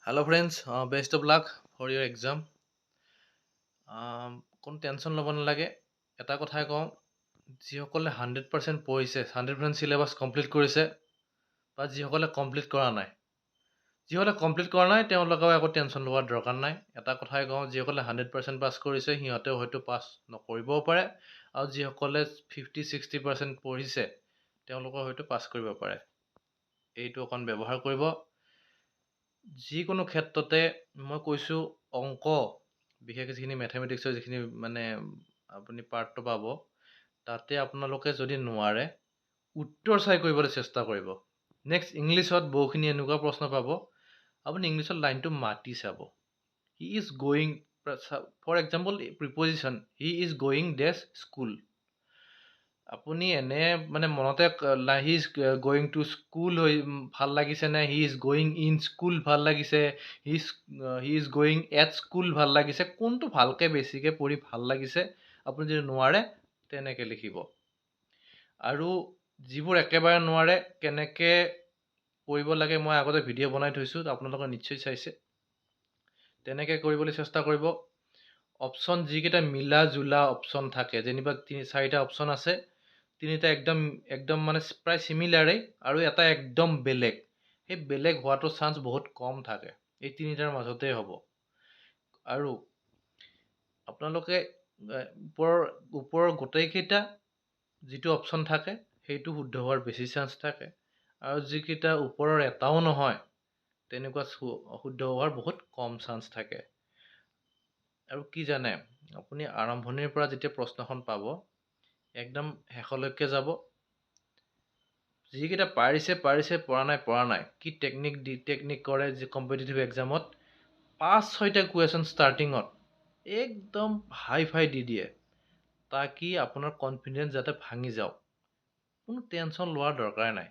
Hello friends, best of luck for your exam. কোনো tension ল'ব নালাগে। এটা কথাই কওঁ, যিসকলে 100% পঢ়িছে, 100% চিলেবাছ কমপ্লিট কৰিছে, বা যিসকলে কমপ্লিট কৰা নাই, তেওঁলোকেও একো টেনশ্যন লোৱাৰ দৰকাৰ নাই। এটা কথাই কওঁ, যিসকলে 100% পাছ কৰিছে সিহঁতেও হয়তো পাছ নকৰিবও পাৰে, আৰু যিসকলে 50-60% পঢ়িছে তেওঁলোকে হয়তো পাছ কৰিব পাৰে। এইটো অকণ ব্যৱহাৰ কৰিব। যিকোনো ক্ষেত্ৰতে মই কৈছোঁ, অংক বিশেষকৈ যিখিনি মেথমেটিক্সৰ যিখিনি আপুনি পাৰ্টটো পাব, তাতে আপোনালোকে যদি নোৱাৰে উত্তৰ চাই কৰিবলৈ চেষ্টা কৰিব। নেক্সট ইংলিছত বহুখিনি এনেকুৱা প্ৰশ্ন পাব, আপুনি ইংলিছত লাইনটো মাতি চাব। He is going, for example preposition, he is going dash school. আপুনি এনে মনতে he is going to school হৈ ভাল লাগিছে নে he is going in school ভাল লাগিছে, he is going at school ভাল লাগিছে, কোনটো ভালকৈ বেছিকৈ পঢ়ি ভাল লাগিছে আপুনি যদি নোৱাৰে তেনেকৈ লিখিব। আৰু যিবোৰ একেবাৰে নোৱাৰে কেনেকৈ কৰিব লাগে মই আগতে ভিডিঅ' বনাই থৈছোঁ, আপোনালোকে নিশ্চয় চাইছে। তেনেকৈ কৰিবলৈ চেষ্টা কৰিব। অপশ্যন যিকেইটা মিলা জোলা অপশ্যন থাকে, যেনিবা 3-4টা অপশ্যন আছে, তিনিটা একদম প্ৰায় চিমিলাৰেই, আৰু এটা একদম বেলেগ। সেই বেলেগ হোৱাটো চান্স বহুত কম থাকে, এই তিনিটাৰ মাজতেই হ'ব। আৰু আপোনালোকে ওপৰৰ গোটেইকেইটা যিটো অপশ্যন থাকে সেইটো শুদ্ধ হোৱাৰ বেছি চান্স থাকে, আৰু যিকেইটা ওপৰৰ এটাও নহয় তেনেকুৱা শুদ্ধ হোৱাৰ বহুত কম চান্স থাকে। আৰু কি জানে, আপুনি আৰম্ভণিৰ পৰা যেতিয়া প্ৰশ্নখন পাব একদম শেষলৈকে যাব, যিকেইটা পাৰিছে পৰা নাই, কি টেকনিক কৰে যে কম্পিটিটিভ এক্সামত 5-6টা কুৱেশ্যন ষ্টাৰ্টিঙত একদম হাই দি দিয়ে, তাকি আপোনাৰ কনফিডেঞ্চ যাতে ভাঙি যাওক। কোনো টেনশ্যন লোৱাৰ দৰকাৰ নাই।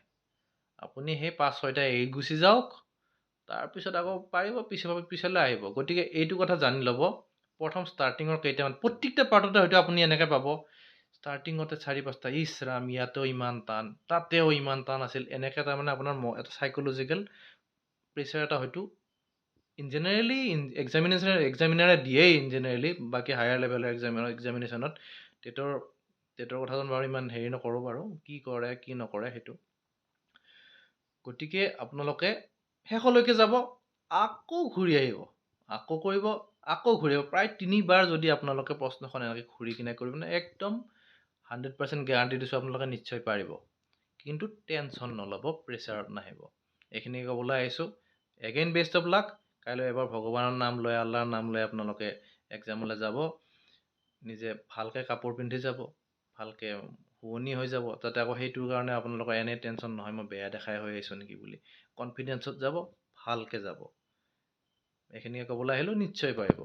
আপুনি সেই 5-6টা এৰি গুচি যাওক, তাৰপিছত আকৌ পাৰিব, পিছলৈ আহিব। গতিকে এইটো কথা জানি ল'ব, প্ৰথম ষ্টাৰ্টিঙৰ কেইটামান প্ৰত্যেকটা পাৰ্টতে হয়তো আপুনি এনেকৈ পাব, ষ্টাৰ্টিঙতে 4-5টা, ইছ ৰাম ইয়াতেও ইমান টান, তাতেও ইমান টান আছিল, এনেকৈ আপোনাৰ এটা চাইক'লজিকেল প্ৰেছাৰ এটা হয়তো জেনেৰেলি এক্সামিনাৰে দিয়েই, জেনেৰেলি বাকী হায়াৰ লেভেলৰ এক্সামিনেশ্যনত। টেটৰ কথাটো বাৰু ইমান হেৰি নকৰোঁ বাৰু, কি কৰে কি নকৰে সেইটো। গতিকে আপোনালোকে শেষলৈকে যাব, আকৌ ঘূৰি আহিব, আকৌ কৰিব, আকৌ ঘূৰি আহিব। প্ৰায় 3বাৰ যদি আপোনালোকে প্ৰশ্নখন এনেকৈ ঘূৰি কিনে কৰিব ন, একদম 100% গেৰাণ্টি দিছোঁ আপোনালোকে নিশ্চয় পাৰিব। কিন্তু টেনশ্যন নল'ব, প্ৰেছাৰত নাহিব। এইখিনি ক'বলৈ আহিছোঁ। Again best of luck. কাইলৈ এবাৰ ভগৱানৰ নাম লৈ, আল্লাহৰ নাম লৈ আপোনালোকে এক্সামলৈ যাব। নিজে ভালকৈ কাপোৰ পিন্ধি যাব, ভালকৈ শুৱনি হৈ যাব, যাতে আকৌ সেইটোৰ কাৰণে আপোনালোকৰ এনে টেনশ্যন নহয় মই বেয়া দেখাই হৈ আহিছোঁ নেকি বুলি। কনফিডেঞ্চত যাব, ভালকৈ যাব। এইখিনিকে ক'বলৈ আহিলোঁ, নিশ্চয় পাৰিব।